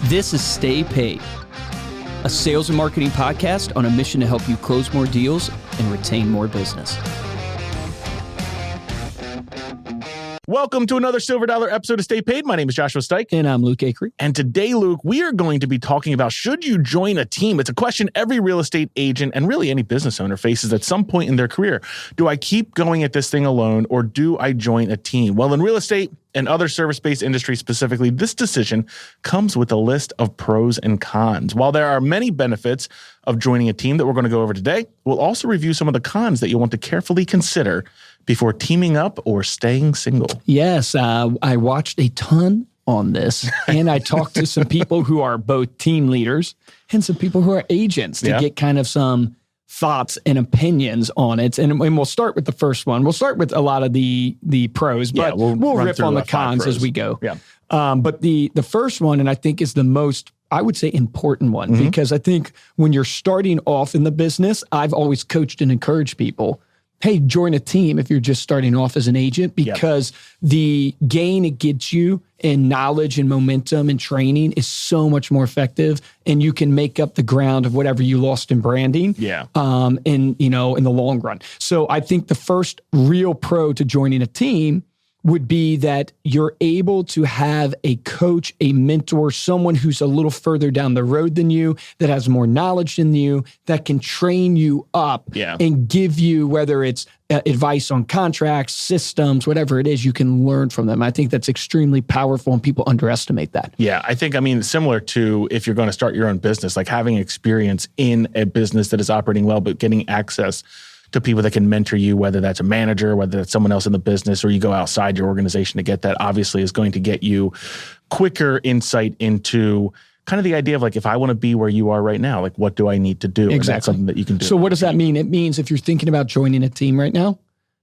This is Stay Paid, a sales and marketing podcast on a mission to help you close more deals and retain more business. Welcome to another Silver Dollar episode of Stay Paid. My name is Joshua Stike. And I'm Luke Acree. And today, Luke, we are going to be talking about, should you join a team? It's a question every real estate agent and really any business owner faces at some point in their career. Do I keep going at this thing alone, or do I join a team? Well, in real estate and other service-based industries specifically, this decision comes with a list of pros and cons. While there are many benefits of joining a team that we're going to go over today, we'll also review some of the cons that you'll want to carefully consider before teaming up or staying single. Yes, I watched a ton on this, and I talked to some people who are both team leaders and some people who are agents to get kind of some thoughts and opinions on it. And we'll start with the first one. We'll start with a lot of the pros, but we'll riff on the cons as we go. Yeah. But the first one, and I think is the most, I would say, important one, because I think when you're starting off in the business, I've always coached and encouraged people, hey, join a team if you're just starting off as an agent, because the gain it gets you in knowledge and momentum and training is so much more effective, and you can make up the ground of whatever you lost in branding. In the long run. So I think the first real pro to joining a team would be that you're able to have a coach, a mentor, someone who's a little further down the road than you, that has more knowledge than you, that can train you up and give you, whether it's advice on contracts, systems, whatever it is, you can learn from them. I think that's extremely powerful, and people underestimate that. Yeah, I think, similar to if you're going to start your own business, like having experience in a business that is operating well, but getting access to people that can mentor you, whether that's a manager, whether that's someone else in the business, or you go outside your organization to get that, obviously is going to get you quicker insight into kind of the idea of, like, if I want to be where you are right now, like, what do I need to do? Exactly. And that's something that you can do. So what does that mean? It means if you're thinking about joining a team right now,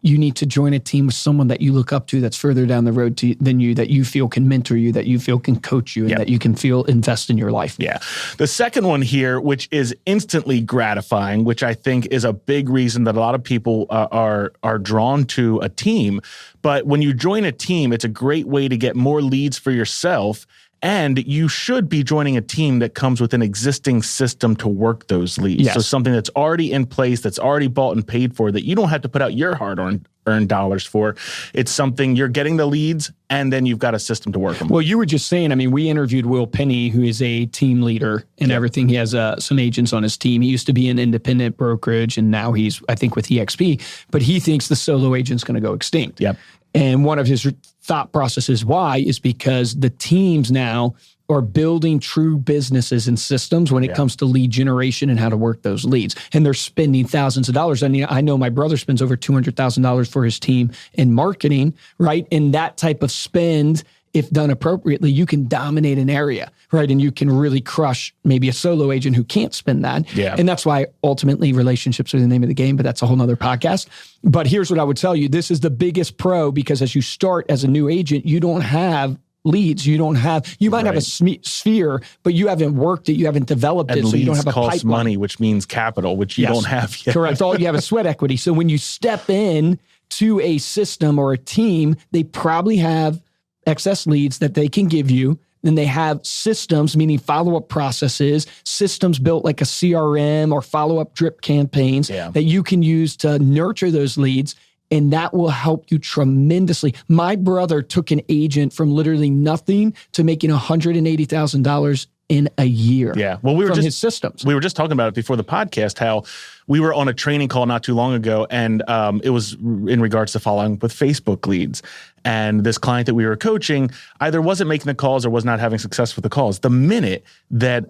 you need to join a team with someone that you look up to, that's further down the road than you, that you feel can mentor you, that you feel can coach you, and that you can feel invest in your life. Yeah. The second one here, which is instantly gratifying, which I think is a big reason that a lot of people are drawn to a team. But when you join a team, it's a great way to get more leads for yourself. And you should be joining a team that comes with an existing system to work those leads. Yes. So something that's already in place, that's already bought and paid for, that you don't have to put out your hard-earned dollars for. It's something you're getting the leads, and then you've got a system to work them. Well, you were just saying, we interviewed Will Penny, who is a team leader and everything. He has some agents on his team. He used to be an independent brokerage, and now he's, I think, with EXP. But he thinks the solo agent's going to go extinct. Yep. And one of his thought processes why is because the teams now are building true businesses and systems when it comes to lead generation and how to work those leads. And they're spending thousands of dollars. I know my brother spends over $200,000 for his team in marketing, right? And that type of spend, if done appropriately, you can dominate an area, right? And you can really crush maybe a solo agent who can't spend that. Yeah. And that's why ultimately relationships are the name of the game, but that's a whole nother podcast. But here's what I would tell you. This is the biggest pro, because as you start as a new agent, you don't have leads. You might have a sphere, but you haven't worked it. You haven't developed it. So you don't have a pipeline. Cost money, which means capital, which you don't have yet. Correct. All you have is sweat equity. So when you step in to a system or a team, they probably have excess leads that they can give you. Then they have systems, meaning follow-up processes, systems built like a CRM or follow-up drip campaigns that you can use to nurture those leads. And that will help you tremendously. My brother took an agent from literally nothing to making $180,000 in a year. Yeah. Well, from his systems. We were just talking about it before the podcast, how we were on a training call not too long ago, and it was in regards to following up with Facebook leads. And this client that we were coaching either wasn't making the calls or was not having success with the calls. The minute that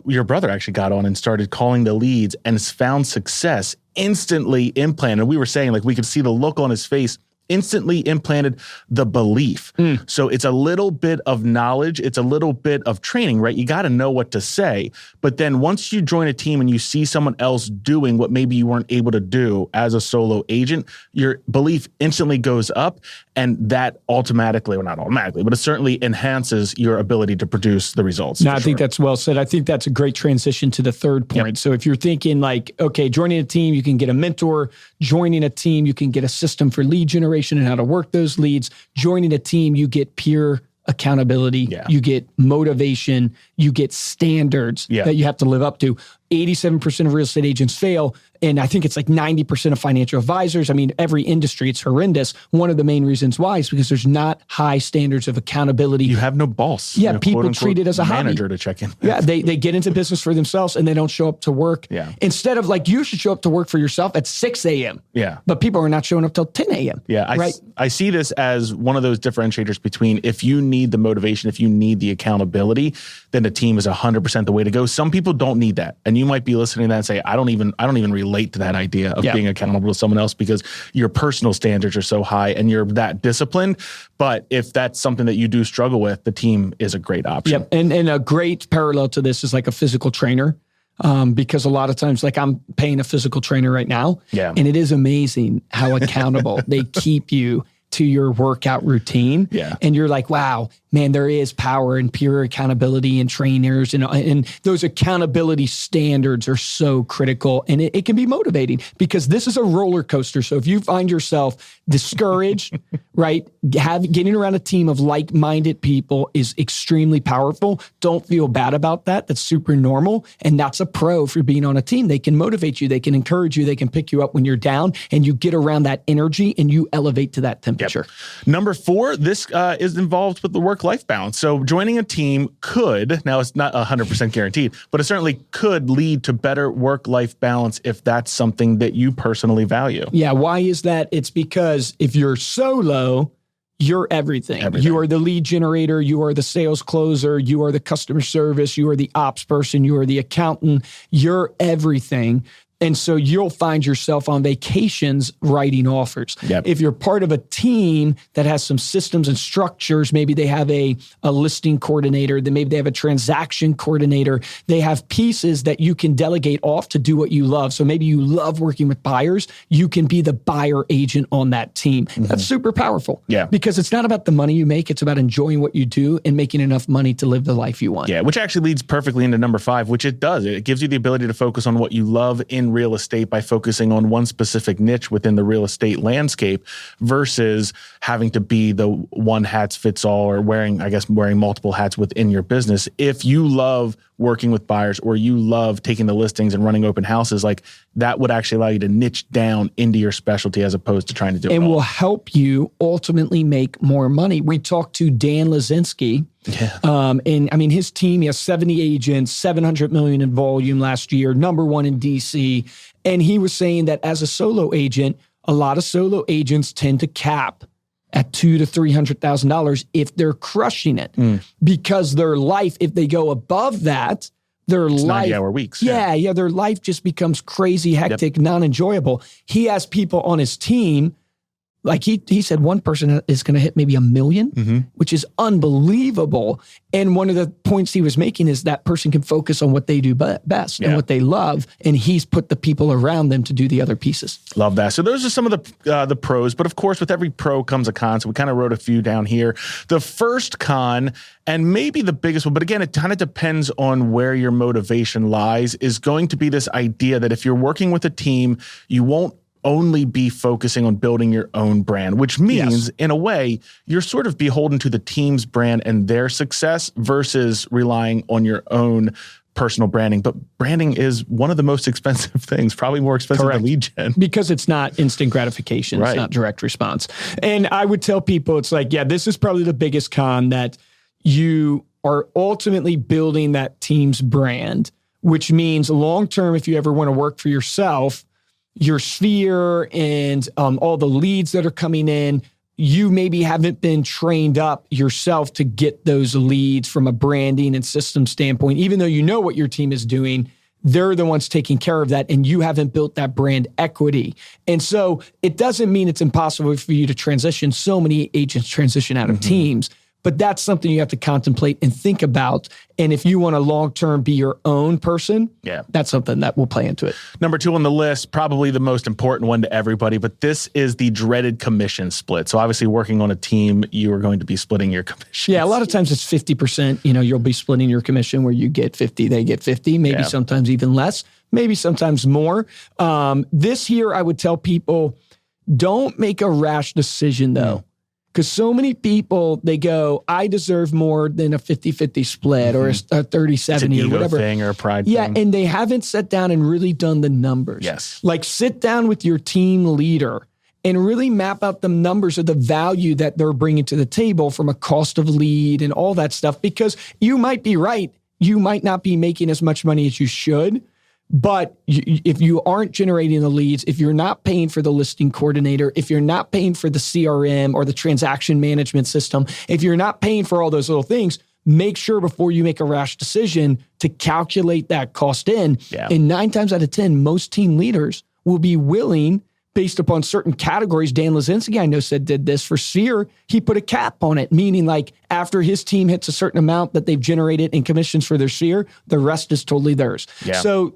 your brother actually got on and started calling the leads and found success, instantly implanted. We were saying, like, we could see the look on his face, instantly implanted the belief. So it's a little bit of knowledge. It's a little bit of training, right? You got to know what to say. But then once you join a team and you see someone else doing what maybe you weren't able to do as a solo agent, your belief instantly goes up. And that automatically, or not automatically, but it certainly enhances your ability to produce the results. No, I think that's well said. I think that's a great transition to the third point. Yep. So if you're thinking like, okay, joining a team, you can get a mentor. Joining a team, you can get a system for lead generation and how to work those leads. Joining a team, you get peer accountability, you get motivation, you get standards that you have to live up to. 87% of real estate agents fail. And I think it's like 90% of financial advisors. I mean, every industry, it's horrendous. One of the main reasons why is because there's not high standards of accountability. You have no boss. Yeah, people treat it as a manager hobby. to check in. Yeah, they get into business for themselves and they don't show up to work. Yeah. Instead of like, you should show up to work for yourself at 6 a.m. Yeah. But people are not showing up till 10 a.m. Yeah. I see this as one of those differentiators between if you need the motivation, if you need the accountability, then the team is 100% the way to go. Some people don't need that. And you might be listening to that and say, I don't even relate to that idea of being accountable to someone else because your personal standards are so high and you're that disciplined. But if that's something that you do struggle with, the team is a great option. Yep. And a great parallel to this is like a physical trainer. Because a lot of times, like I'm paying a physical trainer right now, and it is amazing how accountable they keep you to your workout routine. Yeah. And you're like, wow, man, there is power in pure accountability and trainers. And those accountability standards are so critical. And it can be motivating because this is a roller coaster. So if you find yourself discouraged, right, getting around a team of like-minded people is extremely powerful. Don't feel bad about that. That's super normal. And that's a pro for being on a team. They can motivate you. They can encourage you. They can pick you up when you're down and you get around that energy and you elevate to that temperature. Yep. Number 4, this is involved with the work-life balance. So joining a team could, now it's not 100% guaranteed, but it certainly could lead to better work-life balance if that's something that you personally value. Yeah. Why is that? It's because if you're solo, you're everything. You are the lead generator. You are the sales closer. You are the customer service. You are the ops person. You are the accountant. You're everything. And so you'll find yourself on vacations writing offers. Yep. If you're part of a team that has some systems and structures, maybe they have a listing coordinator, then maybe they have a transaction coordinator. They have pieces that you can delegate off to do what you love. So maybe you love working with buyers. You can be the buyer agent on that team. That's super powerful. Yeah. Because it's not about the money you make. It's about enjoying what you do and making enough money to live the life you want. Yeah, which actually leads perfectly into number 5, which it does. It gives you the ability to focus on what you love in real estate by focusing on one specific niche within the real estate landscape versus having to be the one hats fits all or wearing multiple hats within your business. If you love working with buyers or you love taking the listings and running open houses, like that would actually allow you to niche down into your specialty as opposed to trying to do it all. And will help you ultimately make more money. We talked to Dan Lazinski. Yeah. And I mean, his team, he has 70 agents, 700 million in volume last year, #1 in DC. And he was saying that as a solo agent, a lot of solo agents tend to cap at $200,000 to $300,000 if they're crushing it, because their life, if they go above that, their it's life 90-hour weeks. Yeah, their life just becomes crazy, hectic, non-enjoyable. He has people on his team. Like he said, one person is going to hit maybe $1 million, which is unbelievable. And one of the points he was making is that person can focus on what they do best and what they love. And he's put the people around them to do the other pieces. Love that. So those are some of the pros. But of course, with every pro comes a con. So we kind of wrote a few down here. The first con, and maybe the biggest one, but again, it kind of depends on where your motivation lies, is going to be this idea that if you're working with a team, you won't only be focusing on building your own brand, which means in a way, you're sort of beholden to the team's brand and their success versus relying on your own personal branding. But branding is one of the most expensive things, probably more expensive than lead gen. Because it's not instant gratification. It's not direct response. And I would tell people, it's like, yeah, this is probably the biggest con, that you are ultimately building that team's brand, which means long-term, if you ever want to work for yourself, your sphere and all the leads that are coming in, you maybe haven't been trained up yourself to get those leads from a branding and system standpoint. Even though you know what your team is doing, they're the ones taking care of that, and you haven't built that brand equity. And so it doesn't mean it's impossible for you to transition. So many agents transition out of teams. But that's something you have to contemplate and think about. And if you want to long-term be your own person, that's something that will play into it. Number 2 on the list, probably the most important one to everybody, but this is the dreaded commission split. So obviously working on a team, you are going to be splitting your commission. Yeah, a lot of times it's 50%. You'll be splitting your commission where you get 50, they get 50, maybe sometimes even less, maybe sometimes more. This year, I would tell people, don't make a rash decision though. Because so many people, they go, I deserve more than a 50-50 split or a 30-70 it's an or ego whatever. thing or a pride thing. Yeah, and they haven't sat down and really done the numbers. Yes. Like sit down with your team leader and really map out the numbers of the value that they're bringing to the table from a cost of lead and all that stuff. Because you might be right. You might not be making as much money as you should. But if you aren't generating the leads, if you're not paying for the listing coordinator, if you're not paying for the CRM or the transaction management system, if you're not paying for all those little things, make sure before you make a rash decision to calculate that cost in. Yeah. And 9 times out of 10, most team leaders will be willing, based upon certain categories. Dan Lazinski, I know, did this for Sear. He put a cap on it, meaning like after his team hits a certain amount that they've generated in commissions for their Sear, the rest is totally theirs. Yeah. So,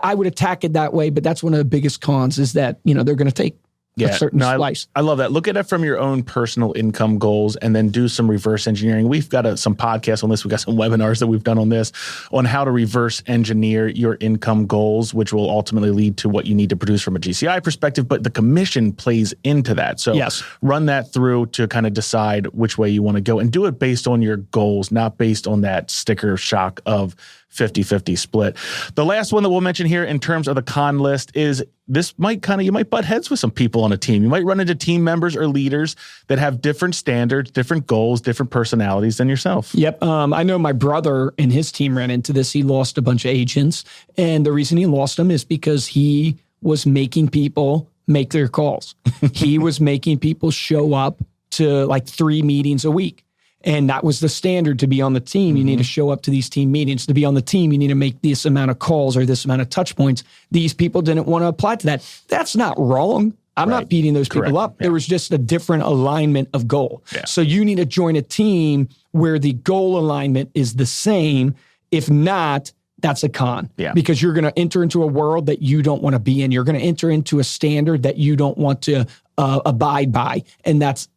I would attack it that way, but that's one of the biggest cons is that, they're going to take a certain slice. I love that. Look at it from your own personal income goals and then do some reverse engineering. We've got some podcasts on this. We've got some webinars that we've done on this, on how to reverse engineer your income goals, which will ultimately lead to what you need to produce from a GCI perspective. But the commission plays into that. So run that through to kind of decide which way you want to go and do it based on your goals, not based on that sticker shock of 50-50 split. The last one that we'll mention here in terms of the con list is you might butt heads with some people on a team. You might run into team members or leaders that have different standards, different goals, different personalities than yourself. Yep. I know my brother and his team ran into this. He lost a bunch of agents. And the reason he lost them is because he was making people make their calls. He was making people show up to like 3 meetings a week. And that was the standard to be on the team. You need to show up to these team meetings. To be on the team, you need to make this amount of calls or this amount of touch points. These people didn't want to apply to that. That's not wrong. I'm not beating those people up. Yeah. There was just a different alignment of goal. Yeah. So you need to join a team where the goal alignment is the same. If not, that's a con. Yeah. Because you're going to enter into a world that you don't want to be in. You're going to enter into a standard that you don't want to abide by. And that's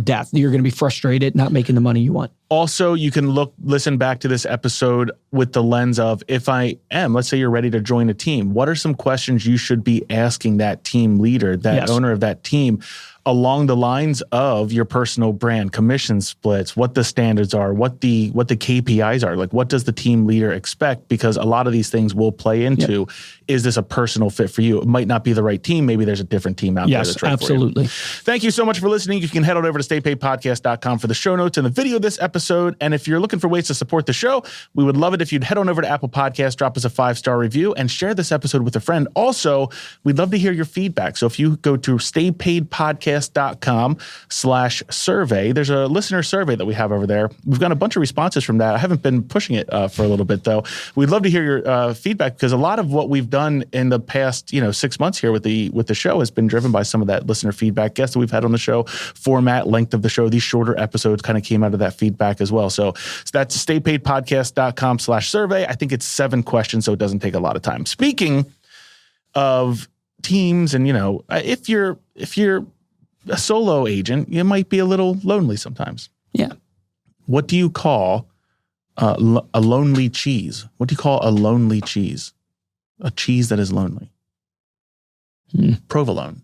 death. You're going to be frustrated, not making the money you want. Also, you can listen back to this episode with the lens of, if I am, let's say you're ready to join a team, what are some questions you should be asking that team leader, that owner of that team, along the lines of your personal brand, commission splits, what the standards are, what the KPIs are, like what does the team leader expect? Because a lot of these things will play into, is this a personal fit for you? It might not be the right team. Maybe there's a different team out there that's right absolutely. for you. Thank you so much for listening. You can head on over to staypaidpodcast.com for the show notes and the video of this episode. And if you're looking for ways to support the show, we would love it if you'd head on over to Apple Podcasts, drop us a 5-star review, and share this episode with a friend. Also, we'd love to hear your feedback. So if you go to staypaidpodcast.com/survey, there's a listener survey that we have over there. We've got a bunch of responses from that. I haven't been pushing it for a little bit, though. We'd love to hear your feedback, because a lot of what we've done in the past 6 months here with the show has been driven by some of that listener feedback. Guests that we've had on the show, format, length of the show, these shorter episodes kind of came out of that feedback as well. So that's staypaidpodcast.com/survey. I think it's 7 questions, so it doesn't take a lot of time. Speaking of teams, and if you're a solo agent, you might be a little lonely sometimes. Yeah. What do you call a lonely cheese? What do you call a lonely cheese? A cheese that is lonely. Provolone.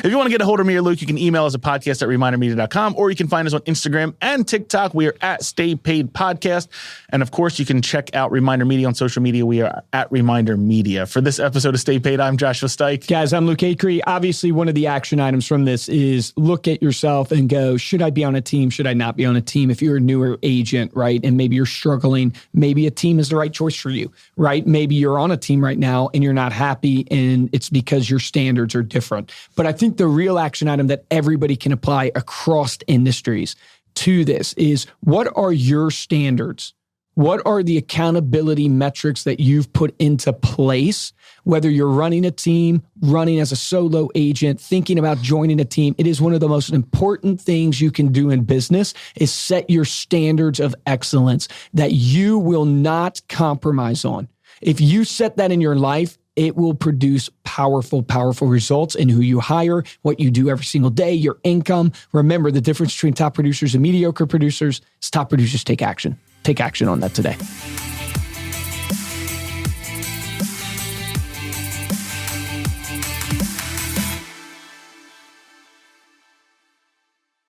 If you want to get a hold of me or Luke, you can email us at podcast@remindermedia.com, or you can find us on Instagram and TikTok. We are at Stay Paid Podcast. And of course, you can check out Reminder Media on social media. We are at Reminder Media. For this episode of Stay Paid, I'm Joshua Stike. Guys, I'm Luke Acree. Obviously, one of the action items from this is look at yourself and go, should I be on a team? Should I not be on a team? If you're a newer agent, right, and maybe you're struggling, maybe a team is the right choice for you, right? Maybe you're on a team right now and you're not happy, and it's because your standards are different. But I think the real action item that everybody can apply across industries to this is, what are your standards? What are the accountability metrics that you've put into place? Whether you're running a team, running as a solo agent, thinking about joining a team, it is one of the most important things you can do in business is set your standards of excellence that you will not compromise on. If you set that in your life, it will produce powerful, powerful results in who you hire, what you do every single day, your income. Remember, the difference between top producers and mediocre producers is top producers take action. Take action on that today.